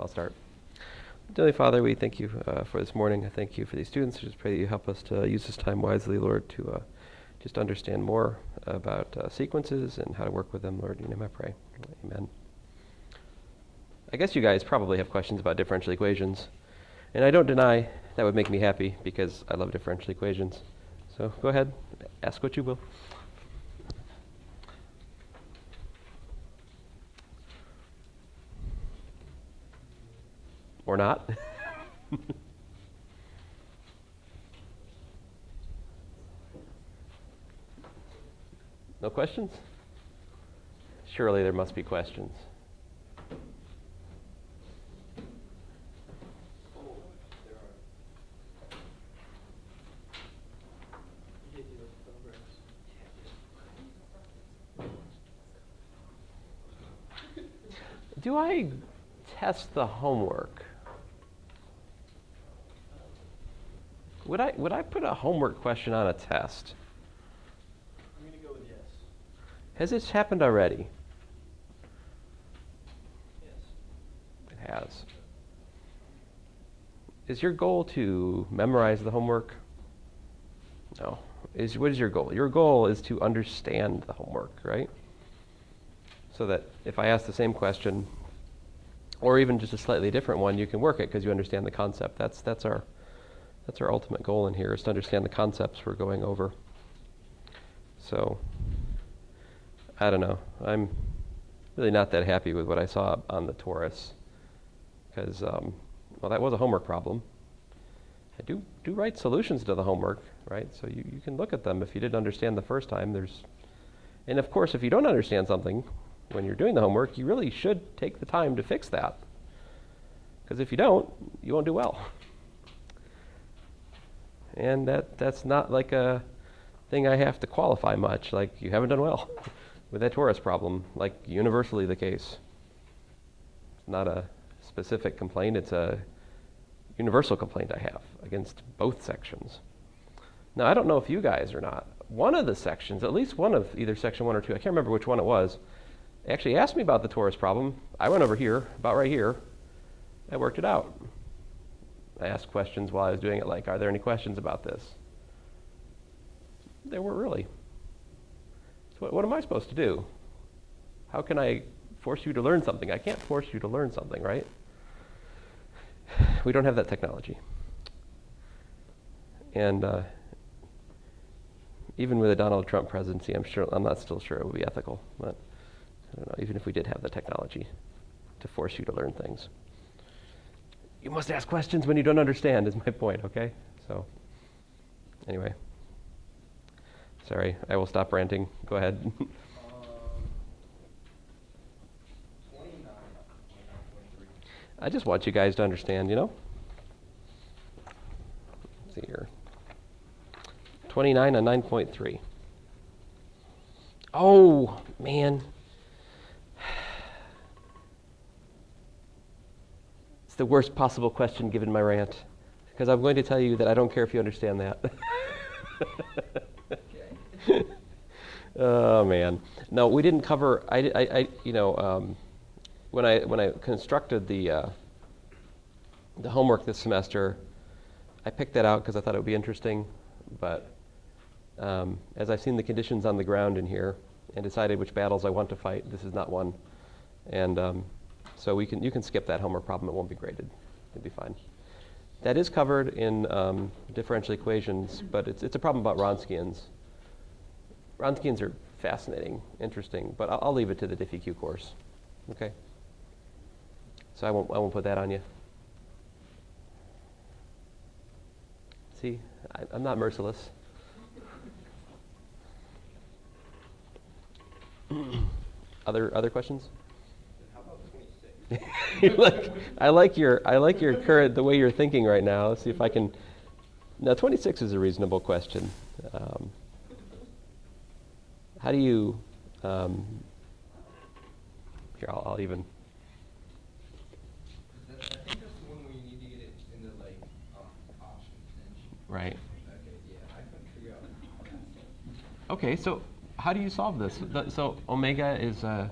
I'll start. Dearly Father, we thank you for this morning. I thank you for these students. I just pray that you help us to use this time wisely, Lord, to just understand more about sequences and how to work with them, Lord. In your name I pray. Amen. I guess you guys probably have questions about differential equations, and I don't deny that would make me happy because I love differential equations. So go ahead, ask what you will. Or not. No questions? Surely there must be questions. Do I test the homework? Would I put a homework question on a test? I'm going to go with yes. Has this happened already? Yes. It has. Is your goal to memorize the homework? No. What is your goal? Your goal is to understand the homework, right? So that if I ask the same question, or even just a slightly different one, you can work it because you understand the concept. That's our ultimate goal in here, is to understand the concepts we're going over. So, I don't know. I'm really not that happy with what I saw on the torus, because, well, that was a homework problem. I do write solutions to the homework, right? So you can look at them if you didn't understand the first time. And of course, if you don't understand something when you're doing the homework, you really should take the time to fix that. Because if you don't, you won't do well. And that's not like a thing I have to qualify much, like you haven't done well with that torus problem, like universally the case. It's not a specific complaint, it's a universal complaint I have against both sections. Now, I don't know if you guys or not. One of the sections, at least one of either section 1 or 2, I can't remember which one it was, actually asked me about the torus problem. I went over here, about right here. I worked it out. I asked questions while I was doing it, like, are there any questions about this? There weren't really. So what am I supposed to do? How can I force you to learn something? I can't force you to learn something, right? We don't have that technology. And even with a Donald Trump presidency, I'm not still sure it would be ethical. But I don't know, even if we did have the technology to force you to learn things. You must ask questions when you don't understand, is my point, okay? So, anyway. Sorry, I will stop ranting. Go ahead. 29.3. I just want you guys to understand, you know? Let's see here. 29 on 9.3. Oh, man. It's the worst possible question given my rant, because I'm going to tell you that I don't care if you understand that. Oh man, no, we didn't cover. When I constructed the homework this semester, I picked that out because I thought it would be interesting. But as I've seen the conditions on the ground in here and decided which battles I want to fight, this is not one. And so you can skip that homework problem. It won't be graded. It'll be fine. That is covered in differential equations, but it's a problem about Wronskians. Wronskians are fascinating, interesting, but I'll leave it to the DEqn course. Okay. So I won't put that on you. See, I'm not merciless. Other questions? I like your current, the way you're thinking right now. Let's see if I can. Now, 26 is a reasonable question. How do you? Here, I'll even. I think that's the one where you need to get it into like options. Right. Okay, yeah, I couldn't figure out how that's. Okay, so how do you solve this? So omega is a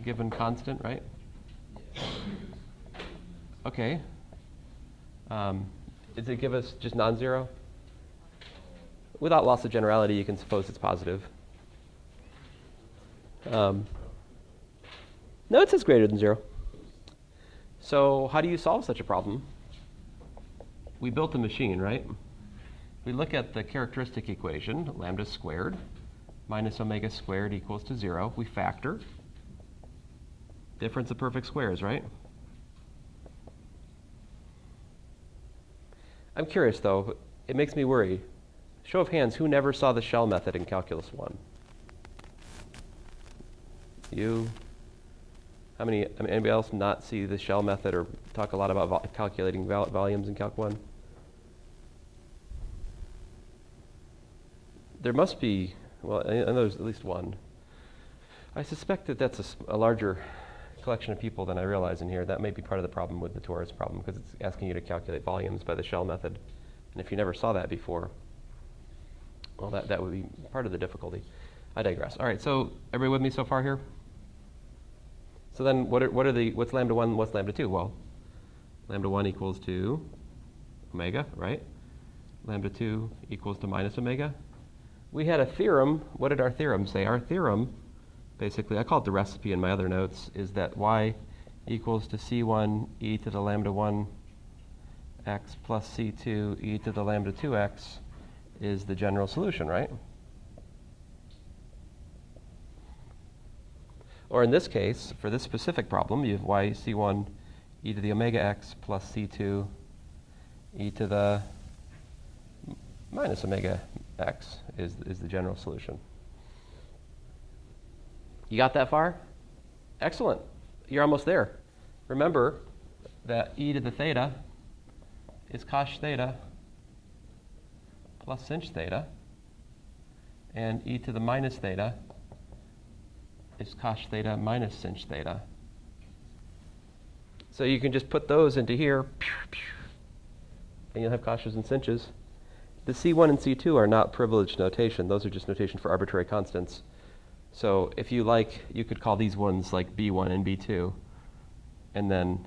given constant, right? Yeah. Okay. Does it give us just non-zero? Without loss of generality, you can suppose it's positive. No, it says greater than 0. So how do you solve such a problem? We built a machine, right? We look at the characteristic equation, lambda squared minus omega squared equals to 0. We factor. Difference of perfect squares, right? I'm curious, though. It makes me worry. Show of hands, who never saw the shell method in Calculus 1? You? Anybody else not see the shell method or talk a lot about calculating volumes in Calc 1? There must be, well, I know there's at least one. I suspect that that's a larger collection of people than I realize in here. That may be part of the problem with the torus problem, because it's asking you to calculate volumes by the shell method. And if you never saw that before, well, that would be part of the difficulty. I digress. All right, so everybody with me so far here? So then what's lambda 1, what's lambda 2? Well, lambda 1 equals to omega, right? Lambda 2 equals to minus omega. We had a theorem. What did our theorem say? Our theorem, basically, I call it the recipe in my other notes, is that y equals to c1 e to the lambda 1 x plus c2 e to the lambda 2x is the general solution, right? Or in this case, for this specific problem, you have y c1 e to the omega x plus c2 e to the minus omega x is the general solution. You got that far? Excellent. You're almost there. Remember that e to the theta is cos theta plus sinh theta, and e to the minus theta is cos theta minus sinh theta. So you can just put those into here, and you'll have cos's and sinh's. The C1 and C2 are not privileged notation. Those are just notation for arbitrary constants. So if you like, you could call these ones like B1 and B2. And then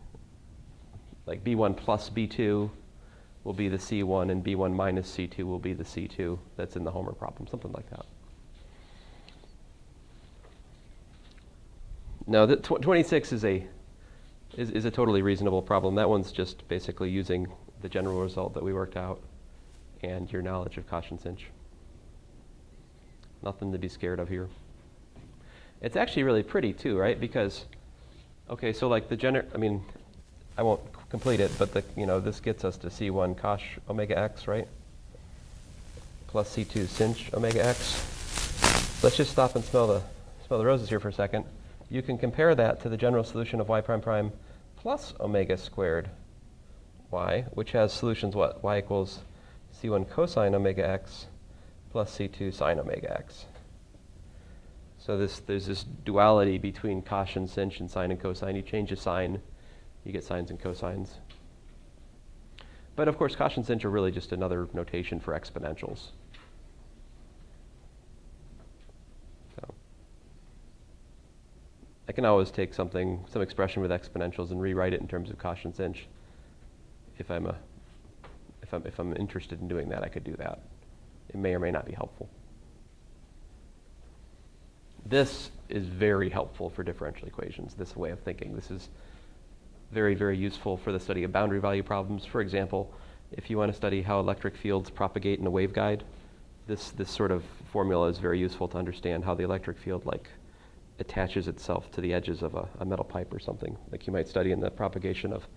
like B1 plus B2 will be the C1, and B1 minus C2 will be the C2 that's in the Homer problem, something like that. No, the 26 is a totally reasonable problem. That one's just basically using the general result that we worked out and your knowledge of cos and sinh. Nothing to be scared of here. It's actually really pretty too, right? Because, okay, so like I won't complete it, but this gets us to C1 cos omega x, right? Plus C2 sinh omega x. Let's just stop and smell the roses here for a second. You can compare that to the general solution of y prime prime plus omega squared y, which has solutions what? Y equals C1 cosine omega x plus C2 sine omega x. So there's this duality between cos and sinh and sine and cosine. You change a sign, you get sines and cosines. But of course, cos and sinh are really just another notation for exponentials. So I can always take some expression with exponentials and rewrite it in terms of cos and sinh. If I'm interested in doing that, I could do that. It may or may not be helpful. This is very helpful for differential equations, this way of thinking. This is very, very useful for the study of boundary value problems. For example, if you want to study how electric fields propagate in a waveguide, this sort of formula is very useful to understand how the electric field attaches itself to the edges of a metal pipe or something, like you might study in the propagation of,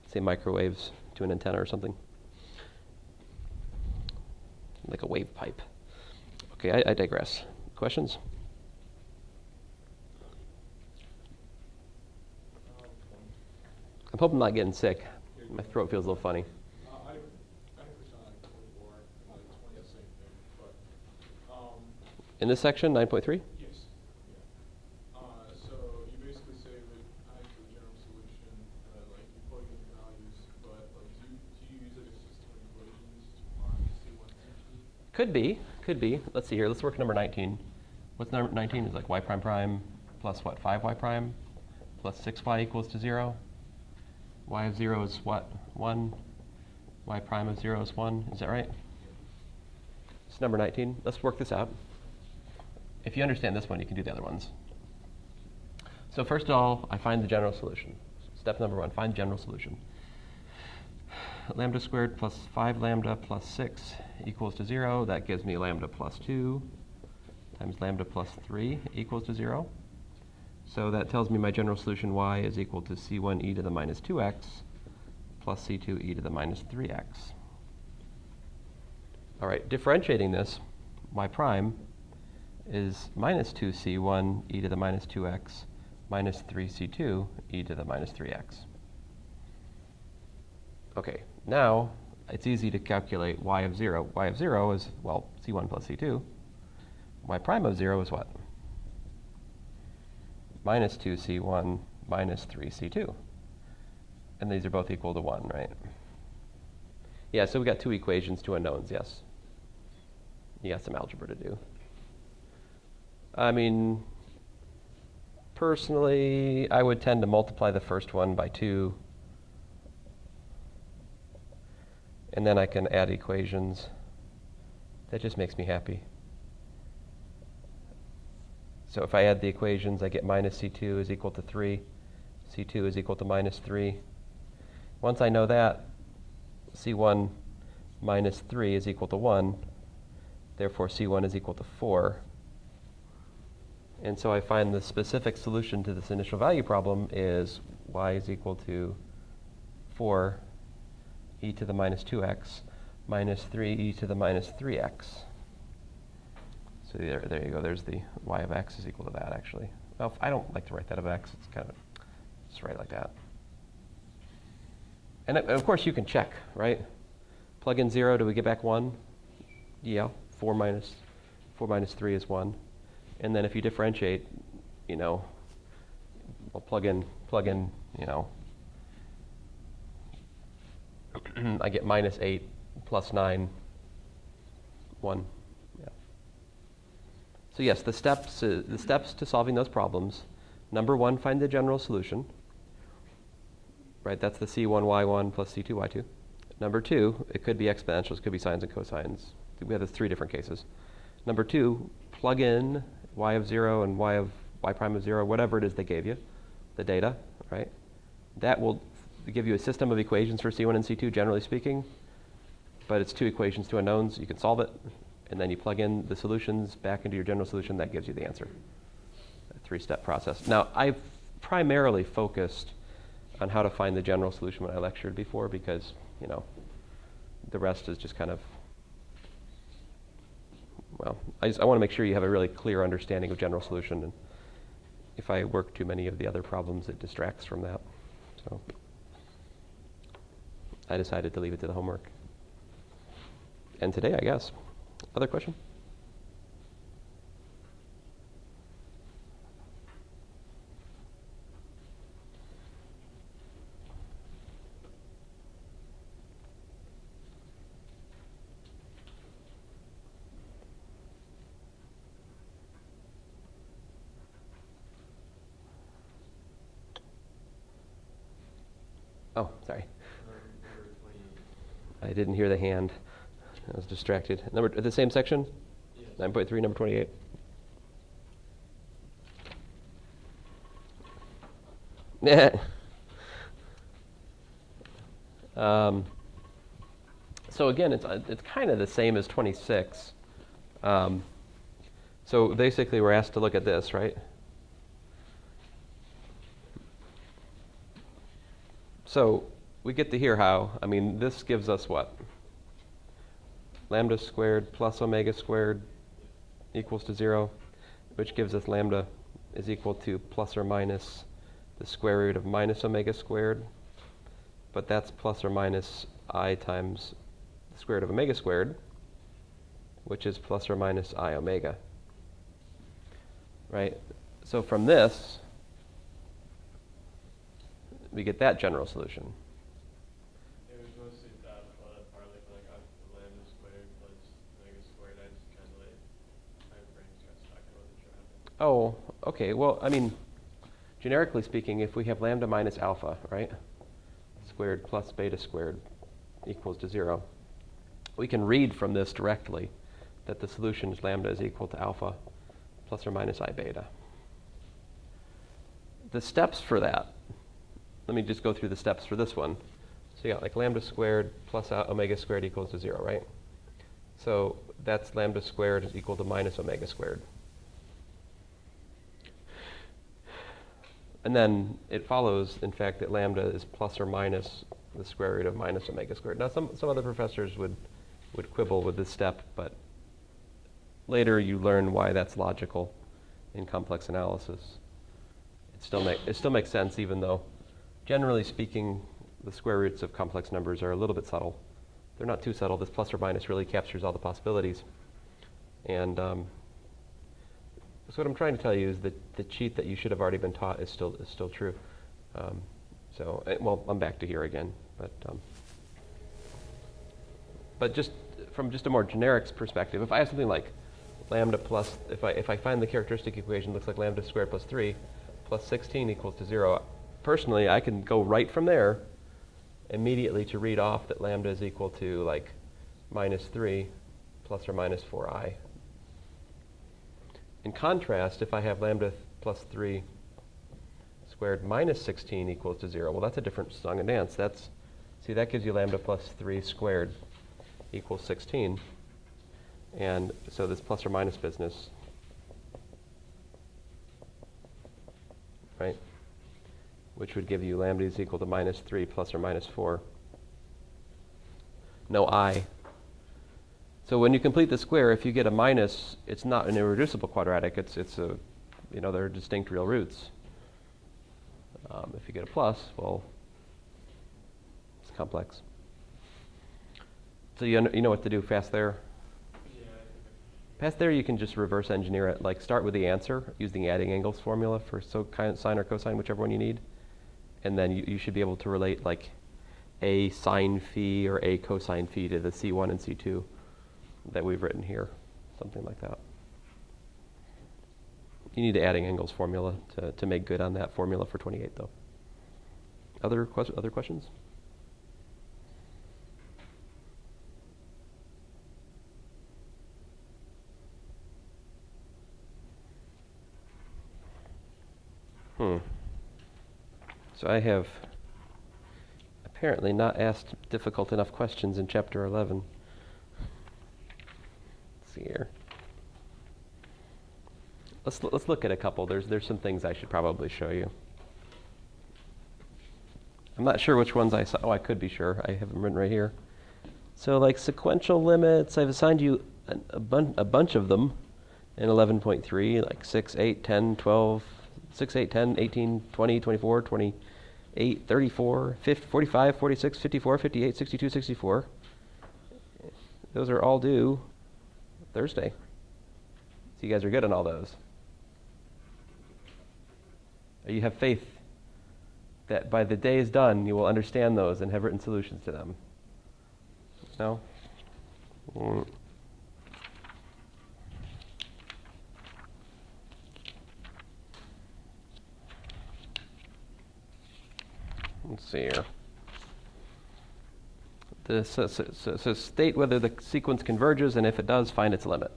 say, microwaves to an antenna or something. Like a wave pipe. Okay, I digress. Questions? I'm hoping I'm not getting sick. My throat feels a little funny. I have a question on 24 and 20, the same thing, but In this section, 9.3? yes. Yeah. So you basically say that I have the general solution, you plug in the values, but do you use it as system equations to find C1 C2? Could be. Let's see here. Let's work number 19. What's number 19? Is like y prime prime plus what? 5y prime plus 6y equals to 0. y of 0 is what? 1. Y prime of 0 is 1. Is that right? It's number 19. Let's work this out. If you understand this one, you can do the other ones. So first of all, I find the general solution. Step number 1, find general solution. Lambda squared plus 5 lambda plus 6 equals to 0. That gives me lambda plus 2 times lambda plus 3 equals to 0. So that tells me my general solution y is equal to c1 e to the minus 2x plus c2 e to the minus 3x. All right, differentiating this, y prime is minus 2c1 e to the minus 2x minus 3c2 e to the minus 3x. Okay, now it's easy to calculate y of 0. Y of 0 is, well, c1 plus c2. Y prime of 0 is what? Minus 2c1 minus 3c2. And these are both equal to 1, right? Yeah, so we got two equations, two unknowns, yes. You got some algebra to do. I mean, personally, I would tend to multiply the first one by 2. And then I can add equations. That just makes me happy. So if I add the equations, I get minus c2 is equal to 3. c2 is equal to minus 3. Once I know that, c1 minus 3 is equal to 1. Therefore, c1 is equal to 4. And so I find the specific solution to this initial value problem is y is equal to 4 e to the minus 2x minus 3 e to the minus 3x. So there you go. There's the y of x is equal to that, actually. Well, I don't like to write that of x. It's kind of just write it like that. And of course, you can check, right? Plug in 0. Do we get back 1? Yeah. 4 minus 3 is 1. And then if you differentiate, you know, we'll plug in, you know, I get minus 8 plus 9, 1. Yeah. So yes, the steps to solving those problems. Number 1, find the general solution. Right, that's the c1y1 plus c2y2. Number 2, it could be exponentials, it could be sines and cosines. We have 3 different cases. Number 2, plug in y of 0 and y prime of 0, whatever it is they gave you, the data, right? That will give you a system of equations for c1 and c2, generally speaking, but it's 2 equations, 2 unknowns. You can solve it, and then you plug in the solutions back into your general solution. That gives you the answer. A 3-step process. Now, I've primarily focused on how to find the general solution when I lectured before, because, you know, the rest is just kind of, well, I want to make sure you have a really clear understanding of general solution, and if I work too many of the other problems, it distracts from that. So I decided to leave it to the homework. And today, I guess. Other question? Oh, sorry. I didn't hear the hand. I was distracted. The same section? Yes. 9.3, number 28. So again, it's kind of the same as 26. So basically, we're asked to look at this, right? So we get to hear how. I mean, this gives us what? Lambda squared plus omega squared equals to 0, which gives us lambda is equal to plus or minus the square root of minus omega squared. But that's plus or minus I times the square root of omega squared, which is plus or minus I omega. Right? So from this, we get that general solution. It was mostly that part, like lambda squared plus omega squared. I just kind of my brain's got stuck. I wasn't sure how to. Oh, okay. Well, I mean, generically speaking, if we have lambda minus alpha, right? squared plus beta squared equals to 0. We can read from this directly that the solution is lambda is equal to alpha plus or minus I beta. The steps for that, let me just go through the steps for this one. So you got like lambda squared plus omega squared equals to 0, right? So that's lambda squared is equal to minus omega squared. And then it follows, in fact, that lambda is plus or minus the square root of minus omega squared. Now, some other professors would quibble with this step, but later you learn why that's logical in complex analysis. It still makes sense, even though, generally speaking, the square roots of complex numbers are a little bit subtle. They're not too subtle. This plus or minus really captures all the possibilities. And so what I'm trying to tell you is that the cheat that you should have already been taught is still true. Well, I'm back to here again, but just from just a more generic perspective, if I have something like lambda plus, if I find the characteristic equation looks like lambda squared plus 3 plus 16 equals to 0, personally, I can go right from there immediately to read off that lambda is equal to like minus 3 plus or minus 4i. In contrast, if I have lambda plus 3 squared minus 16 equals to 0, well, that's a different song and dance. See, that gives you lambda plus 3 squared equals 16. And so this plus or minus business, right, which would give you lambda is equal to minus 3 plus or minus 4. No I. So when you complete the square, if you get a minus, it's not an irreducible quadratic. It's a, they're distinct real roots. If you get a plus, well, it's complex. So you know what to do fast there? Yeah. Past there, you can just reverse engineer it. Like start with the answer using the adding angles formula for sine or cosine, whichever one you need. And then you should be able to relate like a sine phi or a cosine phi to the C1 and C2 that we've written here, something like that. You need the adding angles formula to make good on that formula for 28, though. Other questions? So I have apparently not asked difficult enough questions in chapter 11. Let's see here. Let's look at a couple. There's some things I should probably show you. I'm not sure which ones I saw. Oh, I could be sure. I have them written right here. So like sequential limits, I've assigned you a bunch of them in 11.3, like 6, 8, 10, 12, 6, 8, 10, 18, 20, 24, 28, 34, 50, 45, 46, 54, 58, 62, 64. Those are all due Thursday. So you guys are good on all those. You have faith that by the day is done, you will understand those and have written solutions to them. No? Let's see here. So state whether the sequence converges, and if it does, find its limit.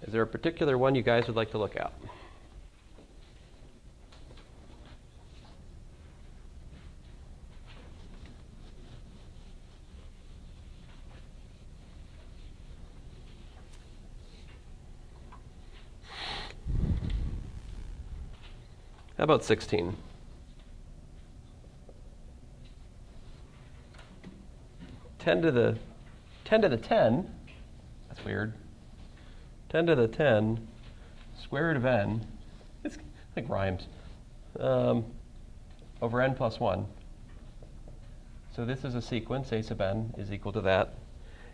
Is there a particular one you guys would like to look at? How about 16? Ten to the 10, that's weird. 10 to the 10, square root of n, it's like rhymes, over n plus 1. So this is a sequence, a sub n is equal to that.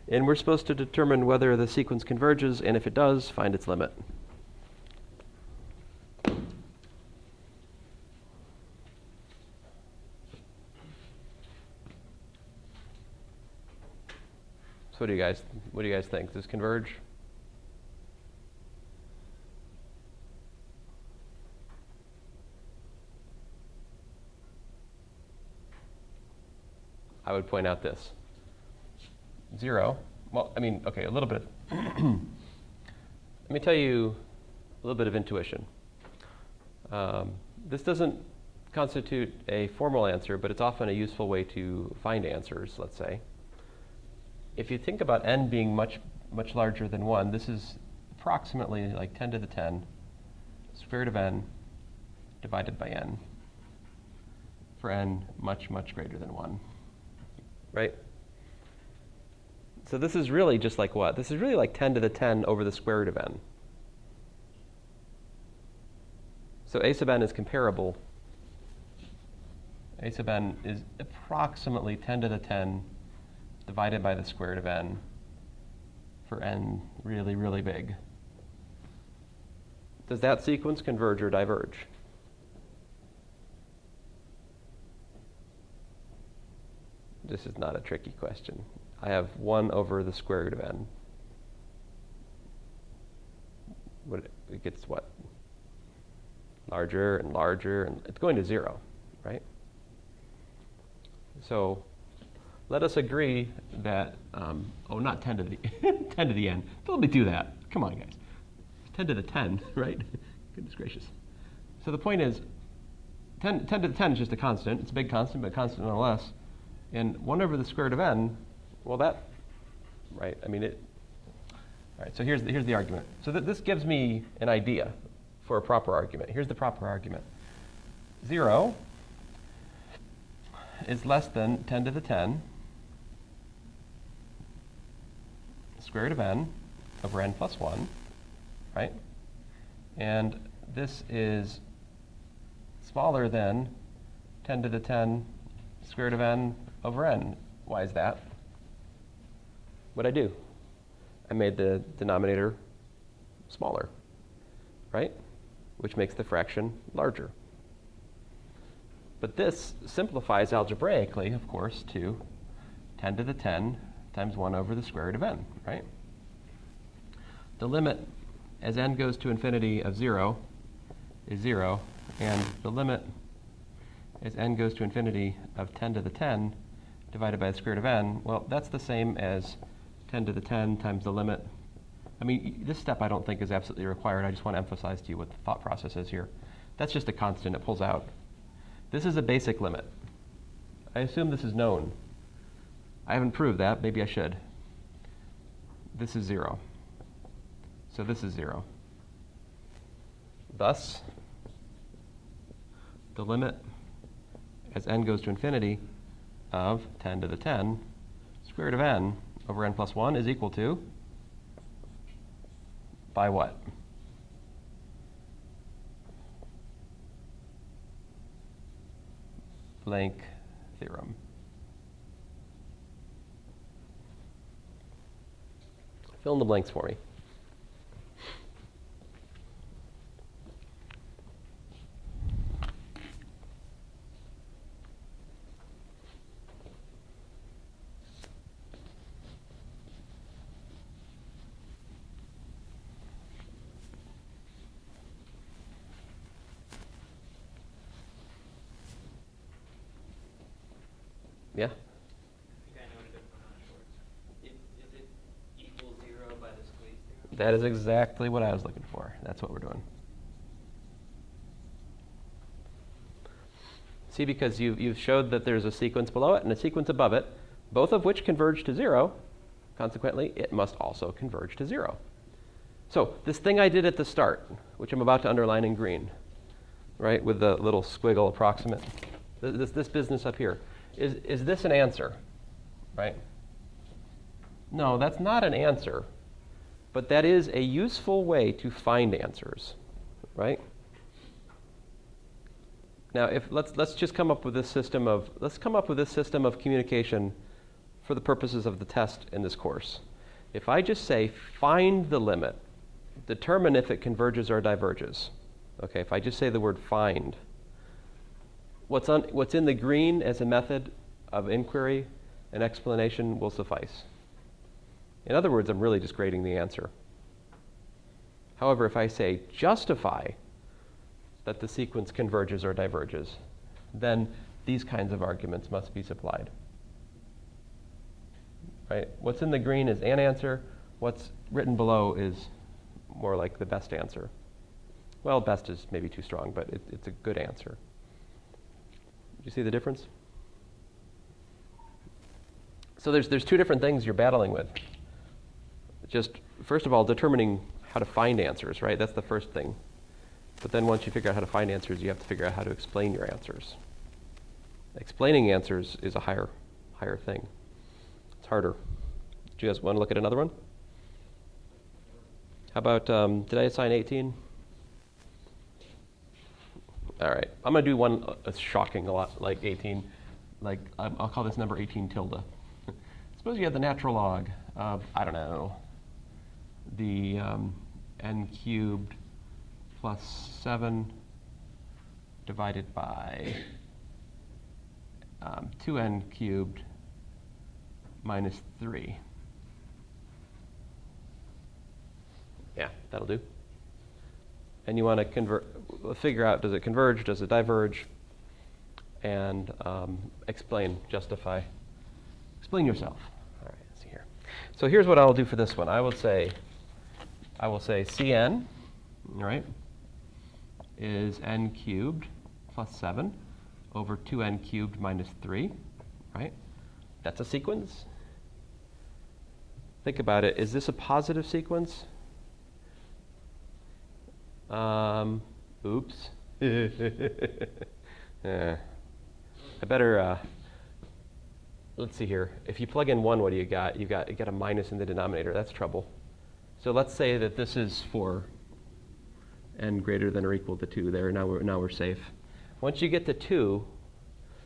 And we're supposed to determine whether the sequence converges, and if it does, find its limit. So what do you guys think? Does this converge? I would point out this. 0, well, I mean, okay, a little bit. Let me tell you a little bit of intuition. This doesn't constitute a formal answer, but it's often a useful way to find answers, let's say. If you think about n being much larger than 1, this is approximately like 10 to the 10 square root of n divided by n for n much greater than 1, right? So this is really just like what? This is really like 10 to the 10 over the square root of n. So a sub n is comparable. A sub n is approximately 10 to the 10 divided by the square root of n for n really big. Does that sequence converge or diverge? This is not a tricky question. I have 1 over the square root of n. It gets what? Larger and larger, and it's going to 0, right? So let us agree that, not 10 to the 10 to the n. Don't let me do that. Come on, guys. 10 to the 10, right? Goodness gracious. So the point is, 10 to the 10 is just a constant. It's a big constant, but a constant nonetheless. And 1 over the square root of n, well, that, right? I mean, all right, so here's the argument. So this gives me an idea for a proper argument. Here's the proper argument. 0 is less than 10 to the 10 square root of n over n plus 1, right? And this is smaller than 10 to the 10 square root of n over n. Why is that? What'd I do? I made the denominator smaller, right? Which makes the fraction larger. But this simplifies algebraically, of course, to 10 to the 10 times 1 over the square root of n, right? The limit as n goes to infinity of 0 is 0, and the limit as n goes to infinity of 10 to the 10 divided by the square root of n, well, that's the same as 10 to the 10 times the limit. I mean, this step I don't think is absolutely required. I just want to emphasize to you what the thought process is here. That's just a constant. It pulls out. This is a basic limit. I assume this is known. I haven't proved that. Maybe I should. This is 0. So this is 0. Thus, the limit as n goes to infinity of 10 to the 10 square root of n over n plus 1 is equal to, by what? Blank theorem. Fill in the blanks for me. Yeah? I think I know what a good one works. Is it equal 0 by the squeeze theorem? That is exactly what I was looking for. That's what we're doing. See, because you've showed that there's a sequence below it and a sequence above it, both of which converge to 0. Consequently, it must also converge to 0. So this thing I did at the start, which I'm about to underline in green, right, with the little squiggle approximate, this business up here, is this an answer, right? No, that's not an answer, but that is a useful way to find answers, right? Now, let's just come up with this system of communication for the purposes of the test in this course. If I just say find the limit, determine if it converges or diverges. Okay, if I just say the word find, what's in the green as a method of inquiry and explanation will suffice. In other words, I'm really just grading the answer. However, if I say justify that the sequence converges or diverges, then these kinds of arguments must be supplied. right? What's in the green is an answer. What's written below is more like the best answer. Well, best is maybe too strong, but it's a good answer. Do you see the difference? So there's two different things you're battling with. Just, first of all, determining how to find answers, right? That's the first thing. But then once you figure out how to find answers, you have to figure out how to explain your answers. Explaining answers is a higher thing. It's harder. Do you guys want to look at another one? How about, did I assign 18? All right. I'm going to do one that's shocking a lot, like 18. Like, I'll call this number 18 tilde. Suppose you have the natural log of, I don't know, the n cubed plus 7 divided by 2n cubed minus 3. Yeah, that'll do. And you want to figure out, does it converge, does it diverge, and explain, justify. Explain yourself. All right, let's see here. So here's what I'll do for this one. I will say Cn, all right, is n cubed plus 7 over 2n cubed minus 3, right? That's a sequence. Think about it. Is this a positive sequence? Oops. I better, let's see here. If you plug in 1, what do you got? You got a minus in the denominator. That's trouble. So let's say that this is for n greater than or equal to 2 there. Now we're safe. Once you get to 2,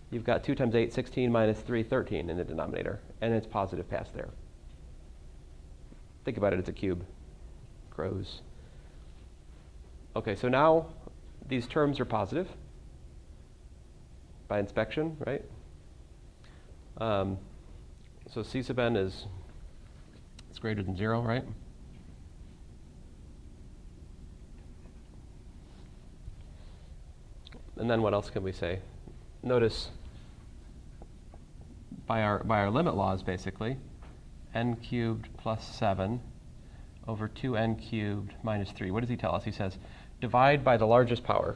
you've got 2 times 8, 16 minus 3, 13 in the denominator. And it's positive past there. Think about it as a cube. Grows. Okay, so now these terms are positive by inspection, right? So C sub n is greater than 0, right? And then what else can we say? Notice by our limit laws, basically, n cubed plus 7 over 2n cubed minus 3. What does he tell us? He says, divide by the largest power,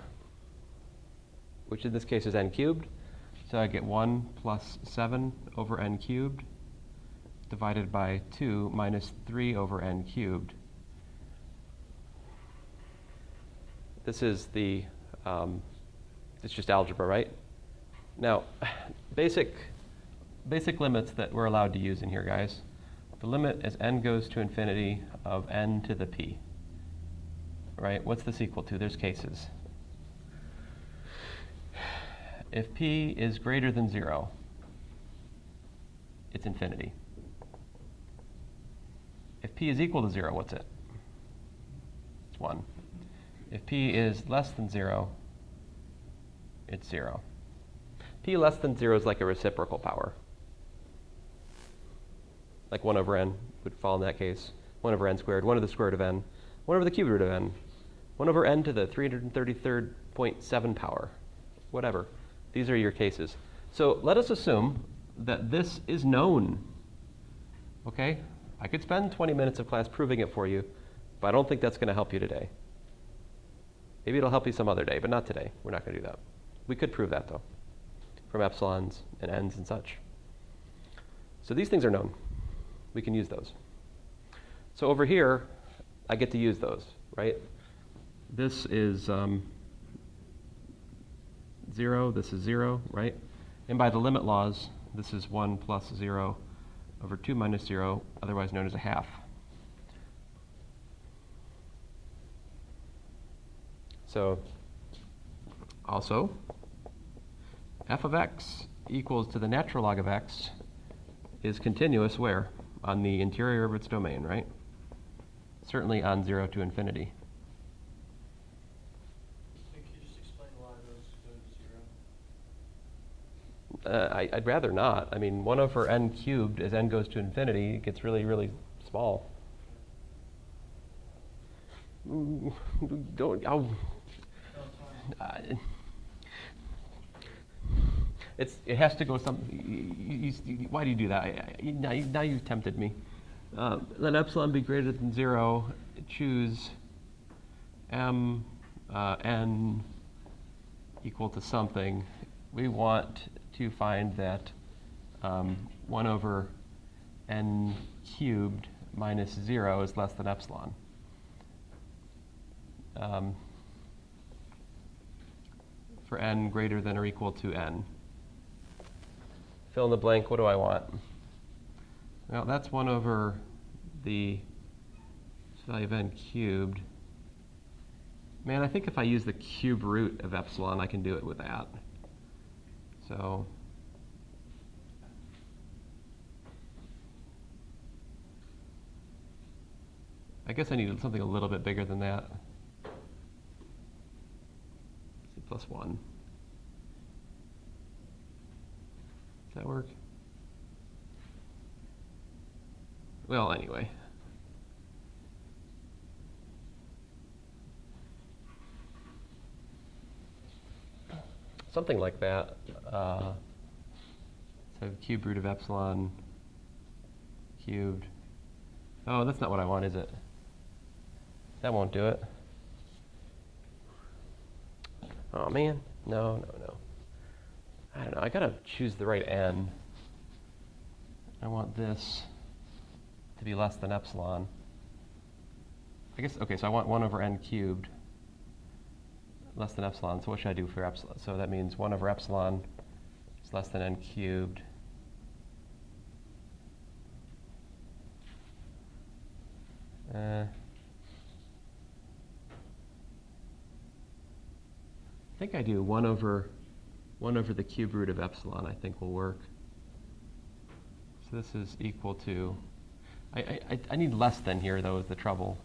which in this case is n cubed. So I get 1 plus 7 over n cubed divided by 2 minus 3 over n cubed. This is the, it's just algebra, right? Now, basic limits that we're allowed to use in here, guys. The limit as n goes to infinity of n to the p. Right? What's this equal to? There's cases. If p is greater than 0, it's infinity. If p is equal to 0, what's it? It's 1. If p is less than 0, it's 0. P less than 0 is like a reciprocal power. Like 1 over n would fall in that case. 1 over n squared, 1 to the square root of n, 1 over the cube root of n, 1 over n to the 333rd.7 power, whatever. These are your cases. So let us assume that this is known. Okay? I could spend 20 minutes of class proving it for you, but I don't think that's going to help you today. Maybe it'll help you some other day, but not today. We're not going to do that. We could prove that, though, from epsilons and n's and such. So these things are known. We can use those. So over here, I get to use those, right? This is 0, this is 0, right? And by the limit laws, this is 1 plus 0 over 2 minus 0, otherwise known as a half. So also, f of x equals to the natural log of x is continuous where? On the interior of its domain, right? Certainly on 0 to infinity. Can you just explain why those go to 0? I'd rather not. I mean, 1 over n cubed, as n goes to infinity, it gets really, really small. Don't. it has to go some. Why do you do that? Now you've tempted me. Let epsilon be greater than 0. Choose m n equal to something. We want to find that 1 over n cubed minus 0 is less than epsilon. For n greater than or equal to n. Fill in the blank, what do I want? Well, that's 1 over the value of n cubed. Man, I think if I use the cube root of epsilon, I can do it with that. So I guess I need something a little bit bigger than that. C plus 1. Does that work? Well, anyway. Something like that. So cube root of epsilon cubed. Oh, that's not what I want, is it? That won't do it. Oh, man. No. I don't know. I got to choose the right n. I want this to be less than epsilon. I guess, okay, so I want 1 over n cubed less than epsilon. So what should I do for epsilon? So that means 1 over epsilon is less than n cubed. I think I do 1 over the cube root of epsilon, I think will work. So this is equal to, I need less than here, though, is the trouble.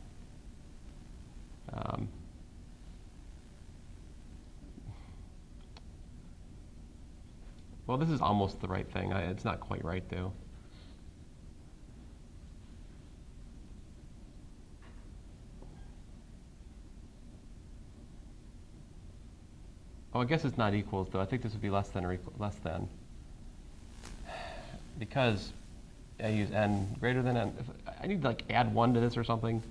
Well, this is almost the right thing. It's not quite right, though. Oh, I guess it's not equals, though. I think this would be less than or equal, less than. Because I use n greater than n. I need to like add 1 to this or something.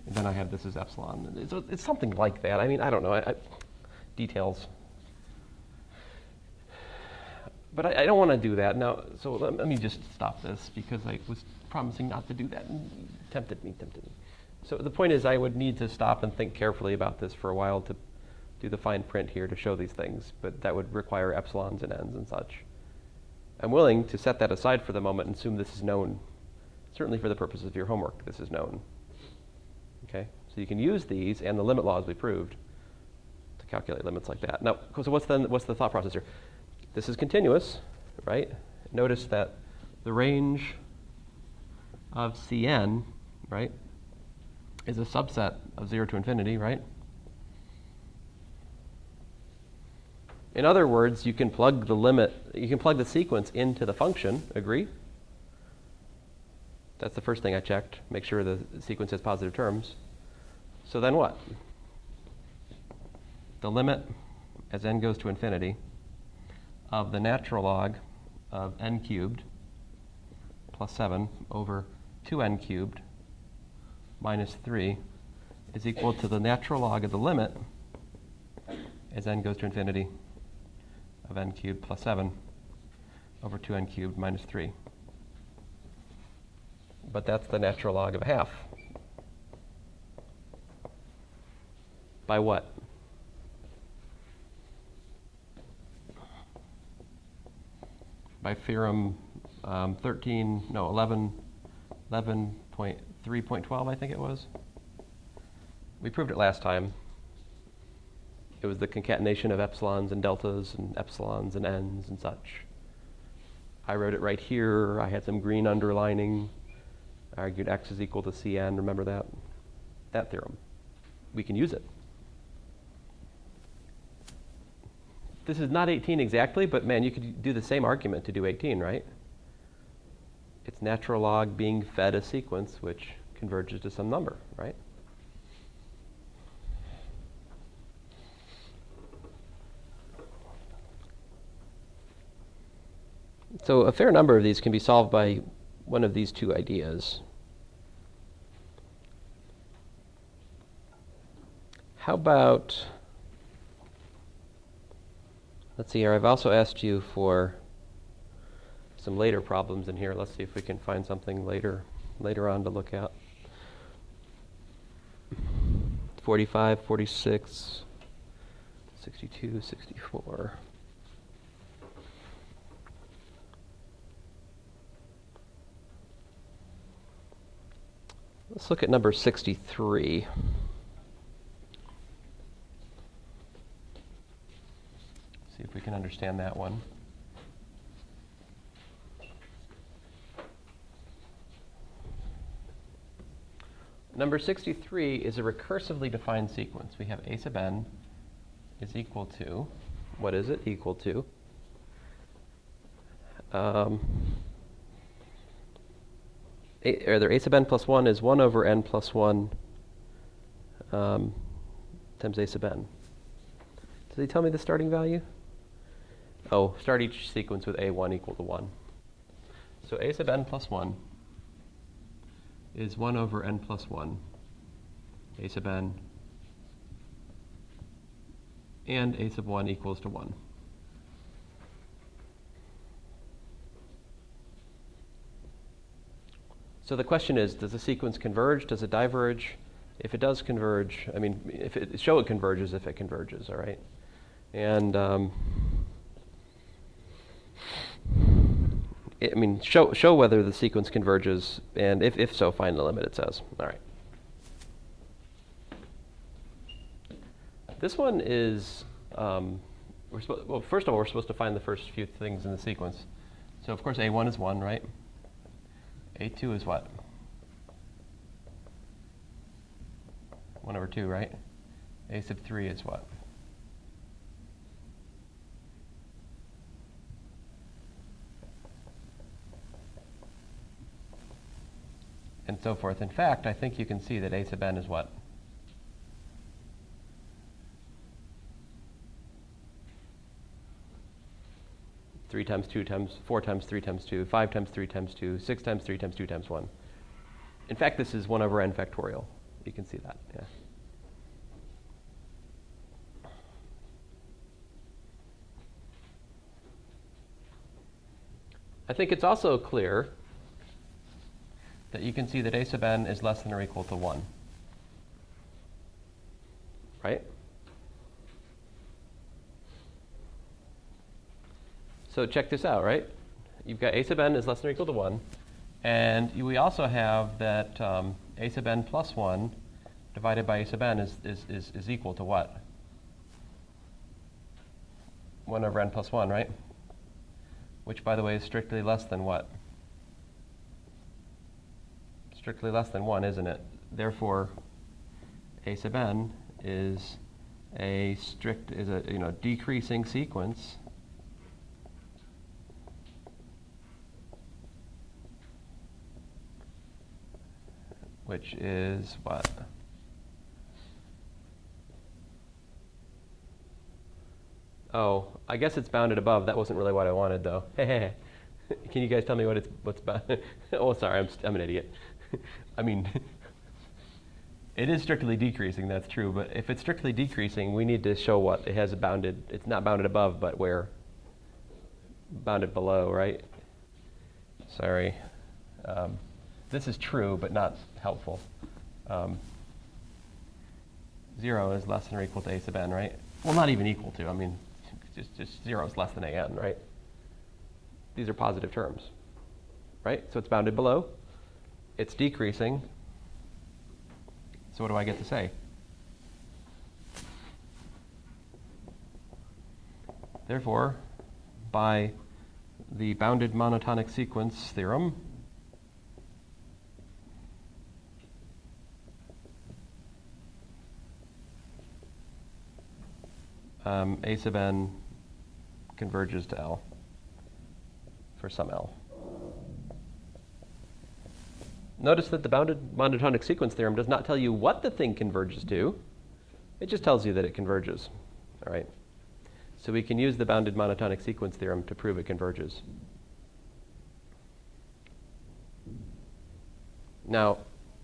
And then I have this as epsilon. It's something like that. I mean, I don't know. Details. But I don't want to do that now. So let me just stop this because I was promising not to do that and tempted me. So the point is I would need to stop and think carefully about this for a while to do the fine print here to show these things, but that would require epsilons and n's and such. I'm willing to set that aside for the moment and assume this is known. Certainly for the purposes of your homework, this is known. Okay, so you can use these and the limit laws we proved to calculate limits like that. Now, so what's the thought process here? This is continuous, right? Notice that the range of Cn, right, is a subset of 0 to infinity, right? In other words, you can plug the sequence into the function, agree? That's the first thing I checked, make sure the sequence has positive terms. So then what? The limit as n goes to infinity of the natural log of n cubed plus 7 over 2n cubed minus 3 is equal to the natural log of the limit as n goes to infinity of n cubed plus 7 over 2n cubed minus 3. But that's the natural log of a half. By what? By theorem 11.3.12, I think it was. We proved it last time. It was the concatenation of epsilons and deltas and epsilons and n's and such. I wrote it right here. I had some green underlining. I argued x is equal to Cn. Remember that? That theorem. We can use it. This is not 18 exactly, but man, you could do the same argument to do 18, right? It's natural log being fed a sequence which converges to some number, right? So a fair number of these can be solved by one of these two ideas. How about, let's see here, I've also asked you for some later problems in here. Let's see if we can find something later on to look at. 45, 46, 62, 64. Let's look at number 63. See if we can understand that one. Number 63 is a recursively defined sequence. We have a sub n is equal to, what is it equal to? A sub n plus 1 is 1 over n plus 1 times a sub n. Does he tell me the starting value? Oh, start each sequence with a1 equal to 1. So a sub n plus 1 is 1 over n plus 1, a sub n, and a sub 1 equals to 1. So the question is, does the sequence converge? Does it diverge? If it does converge, I mean, show it converges if it converges, all right? And show whether the sequence converges, and if so, find the limit, it says. All right. This one is, well, first of all, we're supposed to find the first few things in the sequence. So, of course, A1 is 1, right? A2 is what? 1 over 2, right? A sub 3 is what? And so forth. In fact, I think you can see that a sub n is what? Three times 2 times 4 times 3 times 2, 5 times 3 times 2, 6 times 3 times 2 times 1. In fact, this is 1 over n factorial. You can see that, yeah. I think it's also clear that you can see that a sub n is less than or equal to 1. Right? So check this out, right? You've got a sub n is less than or equal to 1. And we also have that a sub n plus 1 divided by a sub n is equal to what? 1 over n plus 1, right? Which, by the way, is strictly less than what? Strictly less than 1, isn't it? Therefore, a sub n is a decreasing sequence which is what? Oh, I guess it's bounded above. That wasn't really what I wanted, though. Can you guys tell me what's bounded? Oh, sorry, I'm an idiot. I mean, it is strictly decreasing, that's true, but if it's strictly decreasing, we need to show what it has bounded. It's not bounded above, but where? Bounded below, right? Sorry. This is true, but not helpful. 0 is less than or equal to a sub n, right? Well, not even equal to. I mean, just 0 is less than a n, right? These are positive terms, right? So it's bounded below. It's decreasing. So what do I get to say? Therefore, by the bounded monotonic sequence theorem, a sub n converges to L for some L. Notice that the bounded monotonic sequence theorem does not tell you what the thing converges to. It just tells you that it converges. All right. So we can use the bounded monotonic sequence theorem to prove it converges. Now,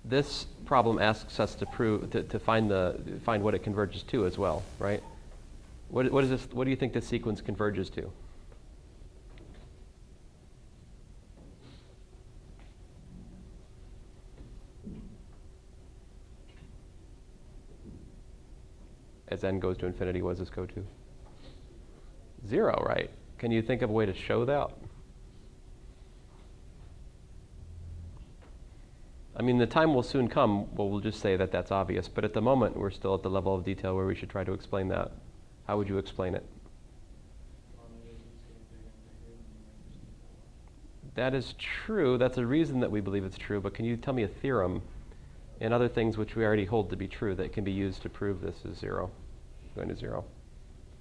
this problem asks us to prove to find what it converges to as well, right? What is this? What do you think this sequence converges to? As n goes to infinity, what does this go to? 0, right? Can you think of a way to show that? I mean, the time will soon come where we'll just say that that's obvious, but at the moment, we're still at the level of detail where we should try to explain that. How would you explain it? That is true. That's a reason that we believe it's true, but can you tell me a theorem and other things which we already hold to be true that can be used to prove this is 0, going to 0?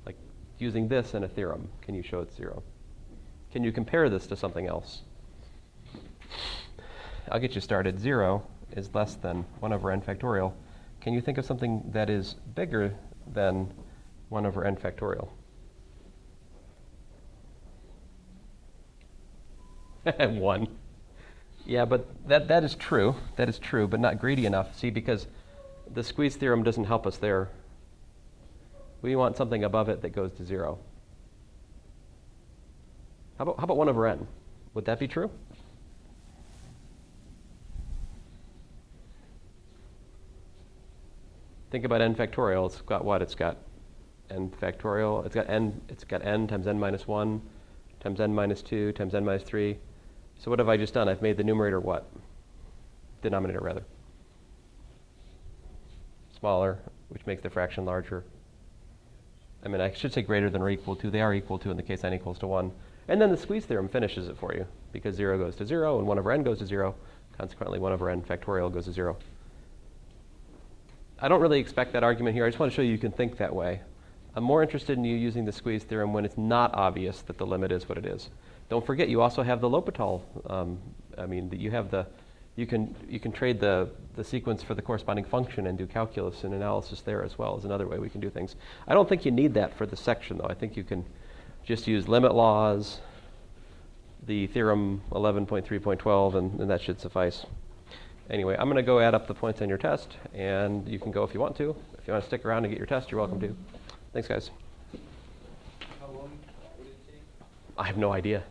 Like using this in a theorem, can you show it's 0? Can you compare this to something else? I'll get you started. 0 is less than 1 over n factorial. Can you think of something that is bigger than 1 over n factorial? 1. Yeah, but that is true. That is true, but not greedy enough. See, because the squeeze theorem doesn't help us there. We want something above it that goes to 0. How about 1 over n? Would that be true? Think about n factorial. It's got what? It's got n factorial. It's got n times n minus 1 times n minus 2 times n minus 3. So what have I just done? I've made the numerator what? Denominator, rather. Smaller, which makes the fraction larger. I mean, I should say greater than or equal to. They are equal to in the case n equals to 1. And then the squeeze theorem finishes it for you, because 0 goes to 0 and 1 over n goes to 0. Consequently, 1 over n factorial goes to 0. I don't really expect that argument here. I just want to show you can think that way. I'm more interested in you using the squeeze theorem when it's not obvious that the limit is what it is. Don't forget, you also have the L'Hopital. You can trade the sequence for the corresponding function and do calculus and analysis there as well as another way we can do things. I don't think you need that for the section, though. I think you can just use limit laws, the theorem 11.3.12, and that should suffice. Anyway, I'm going to go add up the points on your test, and you can go if you want to. If you want to stick around and get your test, you're welcome to. Thanks, guys. How long would it take? I have no idea.